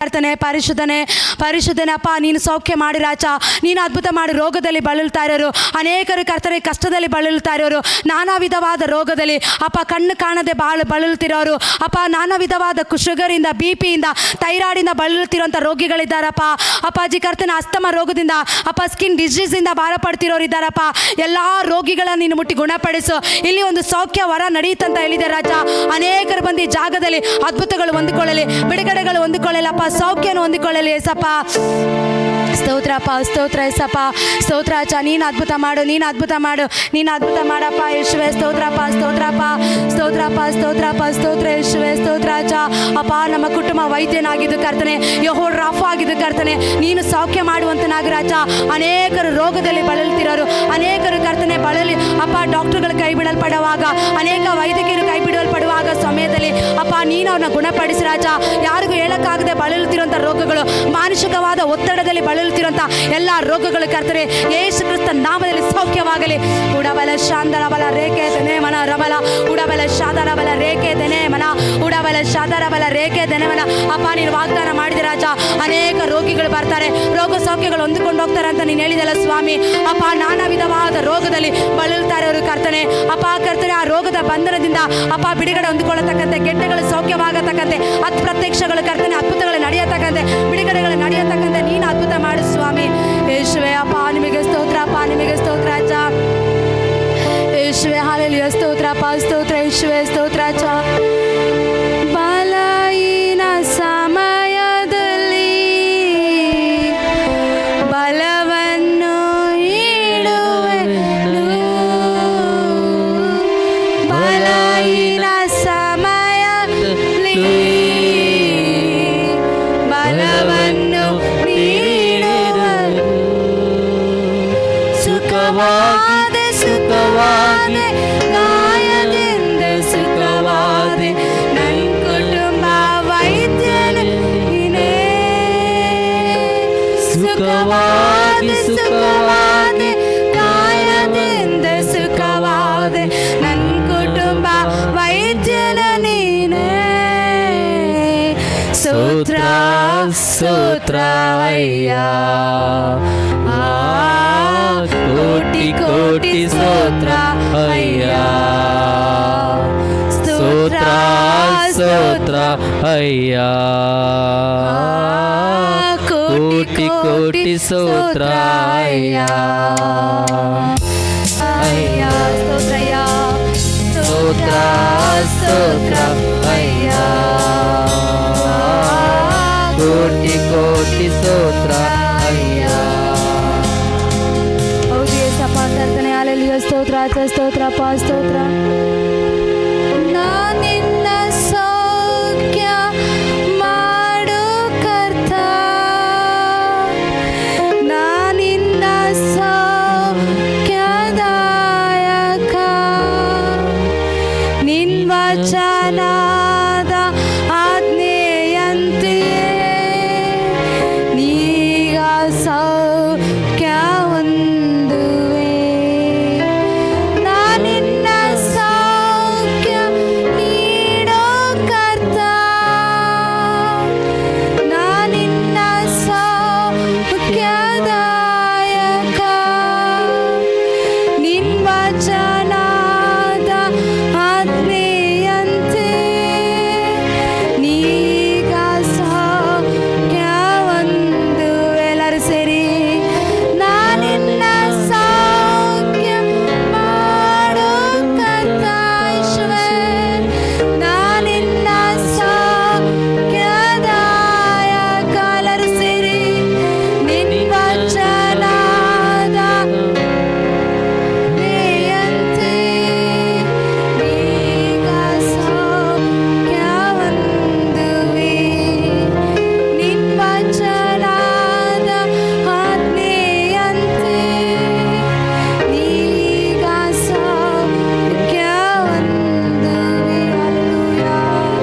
ಕರ್ತನೆ ಪರಿಶುದ್ಧನೇ ಪರಿಶುದ್ಧನೇ ಅಪ್ಪ, ನೀನು ಸೌಖ್ಯ ಮಾಡಿ ರಾಜ, ನೀನು ಅದ್ಭುತ ಮಾಡಿ. ರೋಗದಲ್ಲಿ ಬಳಲ್ತಾ ಇರೋರು ಅನೇಕರು ಕರ್ತನೆ, ಕಷ್ಟದಲ್ಲಿ ಬಳಲ್ತಾ ಇರೋರು, ನಾನಾ ವಿಧವಾದ ರೋಗದಲ್ಲಿ ಅಪ್ಪ, ಕಣ್ಣು ಕಾಣದೆ ಬಳಲ್ತಿರೋರು ಅಪ್ಪ, ನಾನಾ ವಿಧವಾದ ಶುಗರಿಂದ, BP ಯಿಂದ, ಥೈರಾಯ್ಡಿಂದ ಬಳಲ್ತಿರೋಂಥ ರೋಗಿಗಳಿದ್ದಾರಪ್ಪ. ಅಪ್ಪಾಜಿ ಕರ್ತನೆ, ಅಸ್ತಮ ರೋಗದಿಂದ ಅಪ್ಪ, ಸ್ಕಿನ್ ಡಿಸೀಸಿಂದ ಭಾರ ಪಡ್ತಿರೋರು ಇದ್ದಾರಪ್ಪ. ಎಲ್ಲ ರೋಗಿಗಳನ್ನು ನೀನು ಮುಟ್ಟಿ ಗುಣಪಡಿಸು. ಇಲ್ಲಿ ಒಂದು ಸೌಖ್ಯ ವರ ನಡೆಯುತ್ತಂತ ಹೇಳಿದೆ ರಾಜ. ಅನೇಕರು ಬಂದು ಈ ಜಾಗದಲ್ಲಿ ಅದ್ಭುತಗಳು ಹೊಂದಿಕೊಳ್ಳಲಿ, ಬಿಡುಗಡೆಗಳು ಹೊಂದಿಕೊಳ್ಳಲಪ್ಪ, ಸೌಖ್ಯನು ಹೊಂದಿಕೊಳ್ಳಲಿ ಏಸಪ್ಪ. ಸ್ತೋತ್ರಪ್ಪ, ಸ್ತೋತ್ರ ಏಸಪ್ಪ, ಸ್ತೋತ್ರ ಅಜ್ಜ. ನೀನು ಅದ್ಭುತ ಮಾಡು, ನೀನು ಅದ್ಭುತ ಮಾಡು, ನೀನು ಅದ್ಭುತ ಮಾಡಪ್ಪ ಯೇಸುವೆ. ಸ್ತೋತ್ರಪ್ಪ, ಸ್ತೋತ್ರಪ್ಪ, ಸ್ತೋತ್ರಪ್ಪ, ಸ್ತೋತ್ರಪ್ಪ, ಸ್ತೋತ್ರ ಯೇಸುವೆ. ಸ್ತೋತ್ರ ಅಜ್ಜ. ಅಪ್ಪ, ನಮ್ಮ ಕುಟುಂಬ ವೈದ್ಯನಾಗಿದ್ದು ಕರ್ತನೆ, ಯೆಹೋವ ರಾಫ ಆಗಿದ್ದು ಕರ್ತನೆ, ನೀನು ಸೌಖ್ಯ ಮಾಡುವಂತನಾಗ ರಾಜ. ಅನೇಕರು ರೋಗದಲ್ಲಿ ಬಳಲ್ತಿರೋರು, ಅನೇಕರು ಕರ್ತನೆ ಬಳಲಿ ಅಪ್ಪ, ಡಾಕ್ಟರ್ಗಳು ಕೈ ಬಿಡಲ್ಪಡುವಾಗ, ಅನೇಕ ವೈದ್ಯಕೀಯರು ಕೈ ಬಿಡಲ್ಪಡುವಾಗ ಸಮಯದಲ್ಲಿ ಅಪ್ಪ, ನೀನು ಅವ್ರನ್ನ ಗುಣಪಡಿಸಿ ರಾಜ. ಯಾರಿಗೂ ಹೇಳಕ್ಕಾಗದೆ ಬಳಲುತ್ತಿರುವಂಥ ರೋಗಗಳು, ಮಾನಸಿಕವಾದ ಒತ್ತಡದಲ್ಲಿ ಬಳಲುತ್ತಿರುವಂಥ ಎಲ್ಲ ರೋಗಗಳು ಕರ್ತನೆ ಯೇಸು ಕ್ರಿಸ್ತ ನಾಮದಲ್ಲಿ ಸೌಖ್ಯವಾಗಲಿ. ಉಡಬಲ ಶಾಂದರ ಬಲ ರೇಖೆ ತೆನೆ ಮನ ರಬಲ, ಉಡಬಲ ಶಾದರ ಬಲ ರೇಖೆ ತೆನೆ ಮನ, ಉಡಬಲ ಶಾದರ ಬಲ ರೇಖೆ ತೆನೆ ಮನ. ಅಪ್ಪ, ನೀನು ವಾಗ್ದಾನ ಮಾಡಿದ ರಾಜ, ಅನೇಕ ರೋಗಿಗಳು ಬರ್ತಾರೆ, ರೋಗ ಸೌಖ್ಯಗಳು ಹೊಂದಿಕೊಂಡು ಹೋಗ್ತಾರೆ ಅಂತ ನೀನು ಹೇಳಿದಲ್ಲ ಸ್ವಾಮಿ. ಅಪ್ಪ, ನಾನಾ ವಿಧವಾದ ರೋಗದಲ್ಲಿ ಬಳಲ್ತಾ ಇರೋರು ಕರ್ತನೆ ಅಪ್ಪ, ಕರ್ತನೆ ಆ ರೋಗದ ಬಂಧನದಿಂದ ಅಪ್ಪ ಬಿಡುಗಡೆ ಹೊಂದಿಕೊಳ್ಳತಕ್ಕಂತೆ, ಗೆಡ್ಡೆಗಳು ಸೌಖ್ಯವಾಗತಕ್ಕಂತೆ, ಪ್ರತ್ಯಕ್ಷಗಳು ಕರ್ತನೆ, ಅದ್ಭುತಗಳು ನಡೆಯತಕ್ಕಂತೆ, ಬಿಡುಗಡೆಗಳು ನಡೆಯತಕ್ಕಂತೆ ನೀನು ಅದ್ಭುತ ಮಾಡು ಸ್ವಾಮಿ ಯೇಸುವೆ. ಅಪ್ಪ, ನಿಮಗೆ ಸ್ತೋತ್ರ, ಅಪ್ಪ ನಿಮಗೆ ಸ್ತೋತ್ರ ಅಜ್ಜ ಯೇಸುವೆ. ಹಾಲೆಲೂಯಾ. ಸ್ತೋತ್ರಪ್ಪ, ಸ್ತೋತ್ರ ಯೇಸುವೆ. ಸ್ತೋತ್ರ ಅಜ್ಜ. ಬಲಹೀನ ಸಮಯದಲ್ಲಿ ಬಲವನ್ನು ನೀಡುವೆನು, ಬಲಹೀನ ಸಮಯದಲ್ಲಿ ಬಲವನ್ನು ನೀಡುವೆನು. ಸುಖವಾದೆ ಸುಖವಾದೆ ಗಾಯದಿಂದ ಸುಖವಾದೆ, ನನ್ನ ಕುಟುಂಬ ವೈದ್ಯನು ನೀನೇ. ಸುಖವಾದೆ ಸುಖವಾದೆ ಗಾಯದಿಂದ ಸುಖವಾದೆ, ನನ್ನ ಕುಟುಂಬ ವೈದ್ಯನು ನೀನೇ. ಸ್ತೋತ್ರ ಸ್ತೋತ್ರ ಅಯ್ಯ, ಕೋಟಿ ಕೋಟಿ ಸ್ತೋತ್ರ ಅಯ್ಯ. ಸ್ತೋತ್ರ ಸ್ತೋತ್ರ ಅಯ್ಯ, ಕೋಟಿ ಕೋಟಿ ಸ್ತೋತ್ರ ಅಯ್ಯ. ಅಯ್ಯ ಸ್ತೋತ್ರಯ್ಯ, ಸ್ತೋತ್ರ ಸ್ತೋತ್ರ ಅಯ್ಯ, ಕೋಟಿ ಕೋಟಿ ಸ್ತೋತ್ರ ಅಯ್ಯ. ಹೌದು ಏಸಪ್ಪ ಕರ್ತನೆ. ಹಾಲೆಲೂಯಾ. ಸ್ತೋತ್ರ ಅಜ್ಜ. ಸ್ತೋತ್ರಪ್ಪ, ಸ್ತೋತ್ರ. ನಾನಿನ್ನ ಸೌಖ್ಯ ಮಾಡು ಕರ್ತ, ನಾನಿನ್ನ ಸೌಖ್ಯದಾಯಕ, ನಿನ್ ವಚನದ ಆಜ್ಞೆಯಂತೆ ನೀಗ ಸೌಖ್ಯ ಹೊಂದುವೆ. ನಾನಿನ್ನ ಸೌಖ್ಯ ನೀಡೋ ಕರ್ತ, ನಾನಿನ್ನ ಸೌಖ್ಯದಾಯಕ, ನಿನ್ ವಚನದ ಆಜ್ಞೆಯಂತೆ ನೀಗ ಸೌಖ್ಯ ಹೊಂದುವೆ. ಎಲ್ಲರೂ ಸೇರಿ ನಾನಿನ್ನ ಸೌಖ್ಯ ಮಾಡು ಕರ್ತ ಯೇಸುವೆ, ನಾನಿನ್ನ ಸೌಖ್ಯದಾಯಕ. ಎಲ್ಲರೂ ಸೇರಿ ನಿನ್ನ ವಚನದ ಆಜ್ಞೆಯಂತೆ ನೀಗ ಸೌಖ್ಯ ಹೊಂದುವೆ. ನಿನ್ನ ವಚನದ ಆಜ್ಞೆಯಂತೆ ನೀಗ ಸೌಖ್ಯ ಹೊಂದುವೆ. ಹಾಲೆಲೂಯಾ.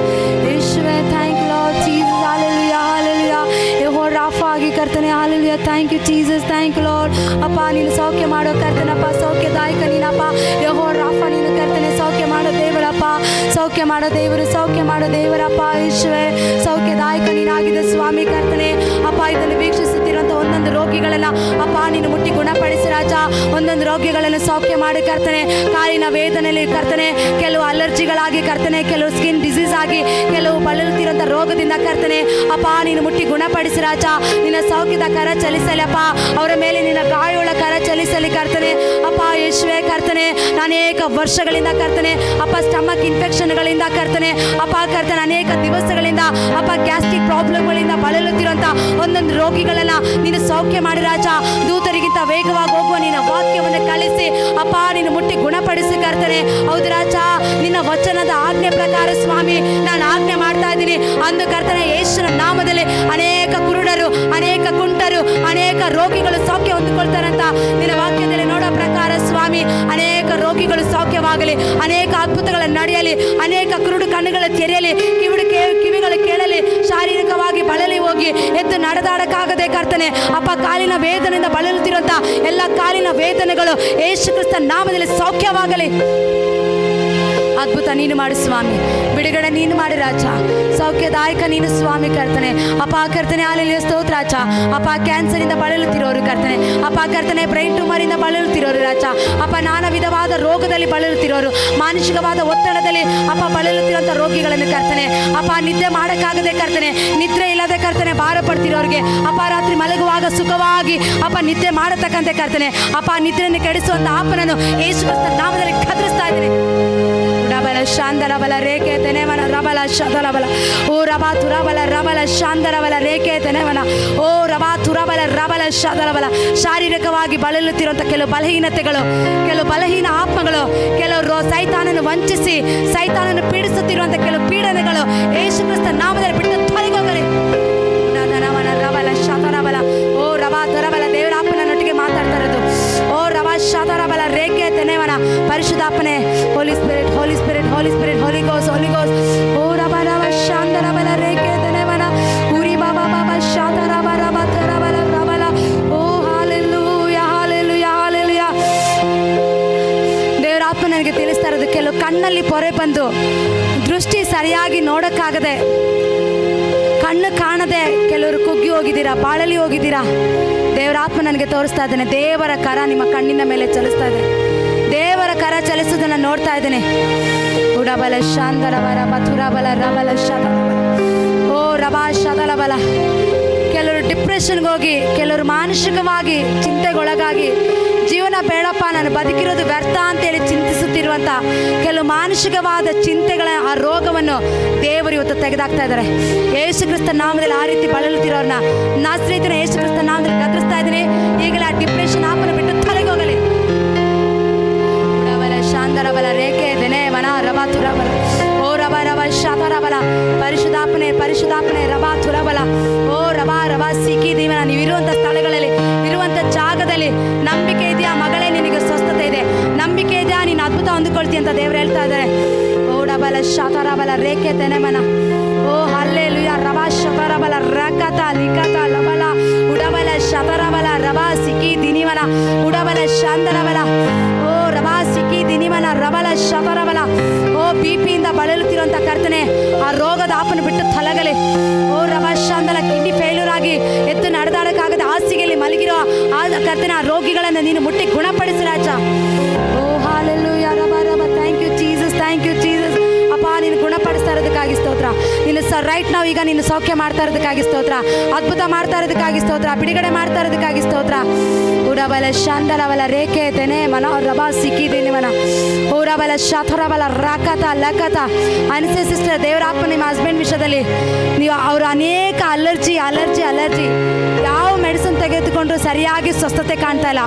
ಯೇಸುವೆ, thank you lord Jesus. Hallelujah, hallelujah. ಯೆಹೋವ ರಾಫ ಆಗಿ ಕರ್ತನೆ. Hallelujah. Thank you Jesus, thank you lord. ಅಪ್ಪ, ನೀನು ಸೌಖ್ಯ ಮಾಡೋ ಕರ್ತನಪ್ಪ, ಸೌಖ್ಯದಾಯಕ ನೀನಪ್ಪ. ಯೆಹೋವ ರಾಫ ನೀನು ಕರ್ತನೆ, ಸೌಖ್ಯ ಮಾಡೋ ದೇವರಪ್ಪ. ಅಪ್ಪ. ಸೌಖ್ಯ ಮಾಡೋ ದೇವರು, ಸೌಖ್ಯ ಮಾಡೋ ದೇವರಪ್ಪ ಯೇಸುವೆ. ಸೌಖ್ಯದಾಯಕ ನೀನಾಗಿದೆ ಸ್ವಾಮಿ ಕರ್ತನೆ. ಅಪ್ಪ ಇದನ್ನು ವೀಕ್ಷಿಸುತ್ತಿರುವಂಥ ಒಂದೊಂದು ರೋಗಿಗಳೆಲ್ಲ ಅಪ್ಪ ನೀನು ಮುಟ್ಟಿ ಗುಣಪಡಿಸಿ ರಾಜ. ಒಂದೊಂದು ರೋಗಿಗಳನ್ನು ಸೌಖ್ಯ ಮಾಡಿ ಕರ್ತನೆ. ಕಾಲಿನ ವೇದನೆಯಲ್ಲಿ ಕರ್ತನೆ, ಕೆಲವು ಅಲರ್ಜಿಗಳಾಗಿ ಕರ್ತನೆ, ಕೆಲವು ಸ್ಕಿನ್ ಡಿಸೀಸ್ ಆಗಿ, ಕೆಲವು ಬಳಲುತ್ತಿರುವಂಥ ರೋಗದಿಂದ ಕರ್ತನೆ ಅಪ್ಪ ನೀನು ಮುಟ್ಟಿ ಗುಣಪಡಿಸಿ ರಾಜ. ನಿನ್ನ ಸೌಖ್ಯದ ಕರ ಚಲಿಸಲಿ ಅಪ್ಪ, ಅವರ ಮೇಲೆ ನಿನ್ನ ಗಾಯವುಳ್ಳ ಕರ ಚಲಿಸಲಿ ಕರ್ತನೆ. ಅಪ್ಪ ಯೇಸುವೆ ಕರ್ತನೆ, ಅನೇಕ ವರ್ಷಗಳಿಂದ ಕರ್ತನೆ ಅಪ್ಪ ಸ್ಟಮಕ್ ಇನ್ಫೆಕ್ಷನ್ಗಳಿಂದ ಕರ್ತನೆ ಅಪ್ಪ ಕರ್ತನೆ, ಅನೇಕ ದಿವಸಗಳಿಂದ ಅಪ್ಪ ಗ್ಯಾಸ್ಟ್ರಿಕ್ ಪ್ರಾಬ್ಲಮ್ಗಳಿಂದ ಬಳಲುತ್ತಿರುವಂಥ ಒಂದೊಂದು ರೋಗಿಗಳೆಲ್ಲ ನೀನು ಸೌಖ್ಯ ಮಾಡಿ ರಾಜ. ದೂತರಿಗಿಂತ ವೇಗವಾಗಿ ಹೋಗುವ ನಿನ್ನ ವಾಕ್ಯವನ್ನು ಕಳಿಸಿ ಅಪ್ಪ ನೀನು ಮುಟ್ಟಿ ಗುಣಪಡಿಸಿ ಕರ್ತನೆ. ಹೌದು ರಾಜ, ನಿನ್ನ ವಚನದ ಆಜ್ಞೆ ಪ್ರಕಾರ ಸ್ವಾಮಿ ನಾನು ಆಜ್ಞೆ ಮಾಡ್ತಾ ಇದ್ದೀನಿ ಅಂದು ಕರ್ತನೆ ಯೇಸುವಿನ ನಾಮದಲ್ಲಿ ಅನೇಕ ಕುರುಡರು, ಅನೇಕ ಕುಂಟರು, ಅನೇಕ ರೋಗಿಗಳು ಸೌಖ್ಯ ಹೊಂದಿಕೊಳ್ತಾರಂತ ನಿನ್ನ ವಾಕ್ಯದಲ್ಲಿ ನೋಡೋ ಪ್ರಕಾರ ಸ್ವಾಮಿ ಅನೇಕ ರೋಗಿಗಳು ಸೌಖ್ಯವಾಗಲಿ, ಅನೇಕ ಅದ್ಭುತಗಳ ನಡೆಯಲಿ, ಅನೇಕ ಕುರುಡು ಕಣ್ಣುಗಳು ತೆರೆಯಲಿ, ಕಿವಿಗಳು ಕೇಳಲಿ, ಶಾರೀರಿಕವಾಗಿ ಬಳಲಿ ಹೋಗಿ ಎದ್ದು ನಡೆದಾಡಕ್ಕಾಗದೆ ಕರ್ತನೆ ಅಪ್ಪ ಕಾಲಿನ ವೇದನೆಯಿಂದ ಬಳಲುತ್ತಿರುವಂಥ ಎಲ್ಲ ಕಾಲಿನ ವೇದನೆಗಳು ಯೇಸು ಕ್ರಿಸ್ತ ನಾಮದಲ್ಲಿ ಸೌಖ್ಯವಾಗಲಿ. ಅದ್ಭುತ ನೀನು ಮಾಡು ಸ್ವಾಮಿ, ಬಿಡುಗಡೆ ನೀನು ಮಾಡಿ ರಾಜ. ಸೌಖ್ಯದಾಯಕ ನೀನು ಸ್ವಾಮಿ ಕರ್ತನೆ ಅಪ್ಪ ಕರ್ತನೆ. ಹಾಲೆಲೂಯಾ ಸ್ತೋತ್ರ ರಾಜ. ಅಪ್ಪ ಕ್ಯಾನ್ಸರಿಂದ ಬಳಲುತ್ತಿರೋರು ಕರ್ತನೆ ಅಪ್ಪ ಕರ್ತನೆ, ಬ್ರೈನ್ ಟ್ಯೂಮರಿಂದ ಬಳಲುತ್ತಿರೋರು ರಾಜ. ಅಪ್ಪ ನಾನಾ ವಿಧವಾದ ರೋಗದಲ್ಲಿ ಬಳಲುತ್ತಿರೋರು, ಮಾನಸಿಕವಾದ ಒತ್ತಡದಲ್ಲಿ ಅಪ್ಪ ಬಳಲುತ್ತಿರುವಂಥ ರೋಗಿಗಳನ್ನು ಕರ್ತನೆ ಅಪ್ಪ ನಿದ್ದೆ ಮಾಡೋಕ್ಕಾಗದೆ ಕರ್ತನೆ, ನಿದ್ರೆ ಇಲ್ಲದೆ ಕರ್ತನೆ ಭಾರ ಪಡ್ತಿರೋರಿಗೆ ಅಪ್ಪ ರಾತ್ರಿ ಮಲಗುವಾಗ ಸುಖವಾಗಿ ಅಪ್ಪ ನಿದ್ದೆ ಮಾಡತಕ್ಕಂತೆ ಕರ್ತನೆ ಅಪ್ಪ ನಿದ್ರೆಯನ್ನು ಕೆಡಿಸುವಂಥ ಆಪನನ್ನು ಯೇಸು ಕ್ರಿಸ್ತನ ನಾಮದಲ್ಲಿ ಕತ್ತರಿಸ್ತಾ ಇದ್ದೀನಿ. ರಬಲ ಶಾಂದರಬಲ ರೇಖೆ ತೆನೆವನ ರಬಲ ಶದಲಬಲ ಓ ರಬಾ ತುರಬಲ ರಬಲ ಶಾಂದರಬಲ ರೇಖೆ ತೆನೆವನ ಓ ರಬಾ ತುರಬಲ ರಬಲ ಶದಲಬಲ. ಶಾರೀರಿಕವಾಗಿ ಬಳಲುತ್ತಿರುವಂಥ ಕೆಲವು ಬಲಹೀನತೆಗಳು, ಕೆಲವು ಬಲಹೀನ ಆತ್ಮಗಳು, ಕೆಲವರು ಸೈತಾನನ್ನು ವಂಚಿಸಿ ಸೈತಾನನ್ನು ಪೀಡಿಸುತ್ತಿರುವಂಥ ಕೆಲವು ಪೀಡನೆಗಳು ಯೇಸು ಕ್ರಿಸ್ತ ನಾಮದಲ್ಲಿ ಬಿಟ್ಟು ತೊಲಗೋಗಲಿ. ರಬಲ ಶತರಬಲ ಓ ರಬಾ ತುರಬಲ. ದೇವರ ಆತ್ಮನೊಟ್ಟಿಗೆ ಮಾತಾಡ್ತಾ ಇರೋದು ಓ ರಬಾ ಶತರಬಲ ರೇಖೆ ತೆನೆವನ. ಪರಿಶುದ್ಧಾತ್ಮನೇ, ಹೋಲಿ ಸ್ಪಿರಿಟ್, ಹೋಲಿ ಸ್ಪಿರಿಟ್, ಹೋಲಿ ಸ್ಪಿರಿಟ್, ಹೋಲಿ ಗೋಸ್, ಹೋಲಿ ಗೋಸ್ ಓ ರಬಾ ರಬ ಶಾಂತರಬಲ ರೇಖೆ ತೆನೆವನ ಉರಿ ಬಾಬಾ ಬಾಬಾ ಶಾತರಬ ರಬ ತರಬಲ ರಬಲ ಓ ಹಾಲೆಲೂಯಾ ಹಾಲೆಲೂಯಾ ಹಾಲೆಲೂಯಾ. ದೇವರ ಆತ್ಮ ನನಗೆ ತಿಳಿಸ್ತಾ ಇರೋದು, ಕೆಲವು ಕಣ್ಣಲ್ಲಿ ಪೊರೆ ಬಂದು ದೃಷ್ಟಿ ಸರಿಯಾಗಿ ನೋಡೋಕ್ಕಾಗದೆ, ಕಣ್ಣು ಕಾಣದೆ ಕೆಲವರು ಕುಗ್ಗಿ ಹೋಗಿದ್ದೀರಾ, ಬಾಳಲಿ ಹೋಗಿದ್ದೀರಾ. ದೇವರ ಆತ್ಮ ನನಗೆ ತೋರಿಸ್ತಾ ಇದ್ದೇನೆ. ದೇವರ ಕರ ನಿಮ್ಮ ಕಣ್ಣಿನ ಮೇಲೆ ಚಲಿಸ್ತಾ ಇದೆ. ದೇವರ ಕರ ಚಲಿಸೋದನ್ನು ನೋಡ್ತಾ ಇದ್ದೇನೆ. ಉಡಬಲ ಶಾಂತರಬಲ ಮಥುರಬಲ ರಬಲ ಶತಲಬಲ ಓ ರಬಾ ಶತಲಬಲ. ಕೆಲವರು ಡಿಪ್ರೆಷನ್ಗೆ ಹೋಗಿ, ಕೆಲವರು ಮಾನಸಿಕವಾಗಿ ಚಿಂತೆಗೊಳಗಾಗಿ ಜೀವನ ಬೇಡಪ್ಪ ನಾನು ಬದುಕಿರೋದು ವ್ಯರ್ಥ ಅಂತೇಳಿ ಚಿಂತಿಸುತ್ತಿರುವಂಥ ಕೆಲವು ಮಾನಸಿಕವಾದ ಚಿಂತೆಗಳ ಆ ರೋಗವನ್ನು ದೇವರು ಇವತ್ತು ತೆಗೆದಾಕ್ತಾ ಇದ್ದಾರೆ ಯೇಸು ಕ್ರಿಸ್ತ ನಾಮದಲ್ಲಿ. ಆ ರೀತಿ ಬಳಲುತ್ತಿರೋರನ್ನ ನಾಸರೇತಿನ ಯೇಸು ಕ್ರಿಸ್ತ ನಾಮದಲ್ಲಿ ಗದರಿಸ್ತಾ ಇದ್ದೀನಿ. ಈಗಲೇ ಆ ಡಿಪ್ರೆಷನ್ ಆಪನ ಬಿಟ್ಟು ತಲೆಗೋಗಲಿ. ಶಾಂತರಬಲ ರೇಖೆ ದೆನೆ ವನ ರಬಾ ತುರಬಲ ಓ ರಬ ರಬ ಶಾತರಬಲ. ಪರಿಶುದ್ಧಾತ್ಮನೆ ಪರಿಶುದ್ಧಾತ್ಮನೆ ರಬಾ ತುರಬಲ ಓ ರಬಾ ರಬಾ ಸಿಕ್ಕಿ ದೀವನ. ನೀವಿರುವಂಥ ಸ್ಥಳಗಳಲ್ಲಿ, ಇರುವಂಥ ಜಾಗದಲ್ಲಿ ನಂಬಿಕೆ ಇದೆಯಾ ಮಗಳೇ, ನಿನಗೆ ಸ್ವಸ್ಥತೆ ಇದೆ, ನಂಬಿಕೆ ಇದೆಯಾ, ನೀನು ಅದ್ಭುತ ಹೊಂದಿಕೊಳ್ತೀಯ ಅಂತ ದೇವರು ಹೇಳ್ತಾ ಇದ್ದಾರೆ. ಓ ಡಬಲ ಶಾತರಬಲ ರೇಖೆ ತೆನೆಮನ ಓ ಹಲ್ಲೆಲೂಯಾ ರಬಾ ಶತರಬಲ ರಕತ ಲಿಕತ ಲಬಲ ಉಡಬಲ ಶತರಬಲ ರಬಾ ಸಿಕ್ಕಿ ದಿನಿವನ ಉಡಬಲ ಶಾಂತರಬಲ ಓ ರಬಾ ಸಿಕ್ಕಿ ದಿನಿವನ ರಬಲ ಶತರಬಲ. ಓ ಬಿಪಿಯಿಂದ ಬಳಲುತ್ತಿರುವಂಥ ಕರ್ತನೆ ಆ ರೋಗದ ಆಪನ ಬಿಟ್ಟು ತಲಗಲಿ. ಓ ರಬಾ ಶಾಂತಲ ಕಿಡ್ನಿ ಫೇಲ್ಯೂರ್ ಆಗಿ ಎದ್ದು ನಡೆದಾಡಕ್ಕಾಗದ ಹಾಸಿಗೆಯಲ್ಲಿ ಮಲಗಿರೋ ಆ ಕರ್ತನೆ ಆ ರೋಗಿಗಳನ್ನು ನೀನು ಮುಟ್ಟಿ ಗುಣಪಡಿಸಿ ರಾಜ. ಓ ಹಾಲೆಲೂಯಾ ರಬಾ ರಬಾ. Thank you Jesus, thank you Jesus. ಅಪ್ಪ ನೀನು ಗುಣಪಡಿಸ್ತಾ ಇರೋದಕ್ಕಾಗಿ ಸ್ತೋತ್ರ. ನೀನು ರೈಟ್ ನಾವು ಈಗ ನೀನು ಸೌಖ್ಯ ಮಾಡ್ತಾ ಇರೋದಕ್ಕಾಗಿ ಸ್ತೋತ್ರ. ಅದ್ಭುತ ಮಾಡ್ತಾ ಇರೋದಕ್ಕಾಗಿ ಸ್ತೋತ್ರ. ಬಿಡುಗಡೆ ಮಾಡ್ತಾ ಇರೋದಕ್ಕಾಗಿ ಸ್ತೋತ್ರ. ಉಡಬಲ ಶಾಂತರಬಲ ರೇಖೆ ತೆನೆ ಮನ ರಬಾ ಸಿಕ್ಕಿದ್ದೀನಿ ಮನ ಊರಬಲ ಶಾಥರಬಲ ರಾಕತ ಲಕತ. ಅನಿಸೆ ಸಿಸ್ಟರ್, ದೇವರ ಆತ್ಮ ನಿಮ್ಮ ಹಸ್ಬೆಂಡ್ ವಿಷಯದಲ್ಲಿ ನೀವು ಅವರು ಅನೇಕ ಅಲರ್ಜಿ ಅಲರ್ಜಿ ಅಲರ್ಜಿ ಯಾವ ಮೆಡಿಸಿನ್ ತೆಗೆದುಕೊಂಡ್ರು ಸರಿಯಾಗಿ ಸ್ವಸ್ಥತೆ ಕಾಣ್ತಾ ಇಲ್ಲ.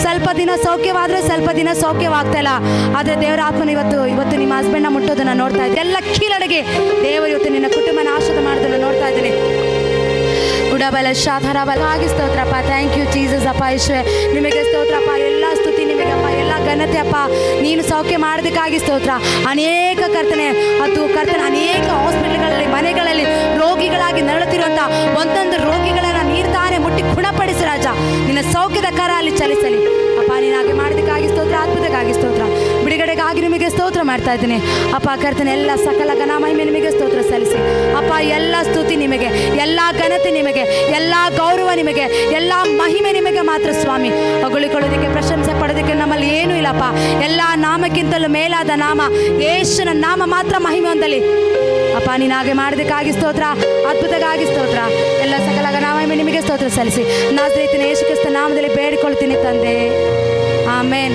ಸ್ವಲ್ಪ ದಿನ ಸೌಖ್ಯವಾದರೆ ಸ್ವಲ್ಪ ದಿನ ಸೌಖ್ಯವಾಗ್ತಾ ಇಲ್ಲ. ಆದರೆ ದೇವರ ಆತ್ಮನ ಇವತ್ತು ನಿಮ್ಮ ಹಸ್ಬೆಂಡ್ನ ಮುಟ್ಟೋದನ್ನು ನೋಡ್ತಾ ಇದ್ದೆ. ಎಲ್ಲ ಕೀಳಡೆಗೆ ದೇವರು ಇವತ್ತು ನಿನ್ನ ಕುಟುಂಬನ ಆಶೀರ್ವಾದ ಮಾಡೋದನ್ನು ನೋಡ್ತಾ ಇದ್ದೀನಿ. ಉಡಬಲ ಶಾಥರಬಲ ಆಗಿ ಸ್ತೋತ್ರಪ್ಪ. ಥ್ಯಾಂಕ್ ಯು ಜೀಸಸ್ ಅಪ್ಪ. ಯೇಸುವೆ ನಿಮಗೆ ಸ್ತೋತ್ರಪ್ಪ. ಎಲ್ಲ ಸ್ತುತಿ ನಿಮಗಪ್ಪ, ಎಲ್ಲ ಘನತೆ ಅಪ್ಪ. ನೀನು ಸೌಖ್ಯ ಮಾಡೋದಕ್ಕಾಗಿ ಸ್ತೋತ್ರ. ಅನೇಕ ಕರ್ತನೆ ಅನೇಕ ಹಾಸ್ಪಿಟಲ್ಗಳಲ್ಲಿ ಮನೆಗಳಲ್ಲಿ ರೋಗಿಗಳಾಗಿ ನರಳುತ್ತಿರುವಂಥ ಒಂದೊಂದು ರೋಗಿಗಳನ್ನು ನೀರು ತಾನೇ ಮುಟ್ಟಿ ಗುಣಪಡಿಸಿ ರಾಜ. ನಿನ್ನ ಸೌಖ್ಯದ ಕರ ಅಲ್ಲಿ ಚಲಿಸಲಿ ಅಪ್ಪ. ನೀನು ಹಾಗೆ ಮಾಡೋದಕ್ಕಾಗಿ ಸ್ತೋತ್ರ, ಅದ್ಭುತಕ್ಕಾಗಿ ಸ್ತೋತ್ರ. ಬಿಡುಗಡೆಗಾಗಿ ನಿಮಗೆ ಸ್ತೋತ್ರ ಮಾಡ್ತಾ ಇದ್ದೀನಿ ಅಪ್ಪ. ಕರ್ತನೆ, ಎಲ್ಲ ಸಕಲ ಘನ ಮಹಿಮೆ ನಿಮಗೆ ಸ್ತೋತ್ರ ಸಲ್ಲಿಸಿ ಅಪ್ಪ. ಎಲ್ಲ ಸ್ತುತಿ ನಿಮಗೆ, ಎಲ್ಲ ಘನತೆ ನಿಮಗೆ, ಎಲ್ಲ ಗೌರವ ನಿಮಗೆ, ಎಲ್ಲ ಮಹಿಮೆ ನಿಮಗೆ ಮಾತ್ರ ಸ್ವಾಮಿ. ಹೊಗಳಿಕೊಳ್ಳೋದಕ್ಕೆ, ಪ್ರಶಂಸೆ ಪಡೋದಕ್ಕೆ ನಮ್ಮಲ್ಲಿ ಏನೂ ಇಲ್ಲಪ್ಪ. ಎಲ್ಲ ನಾಮಕ್ಕಿಂತಲೂ ಮೇಲಾದ ನಾಮ ಯೇಸುವಿನ ನಾಮ ಮಾತ್ರ ಮಹಿಮೆ ಹೊಂದಲಿ ಅಪ್ಪ. ನೀನು ಹಾಗೆ ಮಾಡೋದಕ್ಕಾಗಿ ಸ್ತೋತ್ರ, ಅದ್ಭುತಕ್ಕಾಗಿ ಸ್ತೋತ್ರ. ಎಲ್ಲ ಸಕಲ ಘನ ಮಹಿಮೆ ನಿಮಗೆ ಸ್ತೋತ್ರ ಸಲ್ಲಿಸಿ ನಾಸರೇತಿನ ಯೇಸು ಕ್ರಿಸ್ತ ನಾಮದಲ್ಲಿ ಬೇಡಿಕೊಳ್ತೀನಿ ತಂದೆ. ಆಮೇನ್.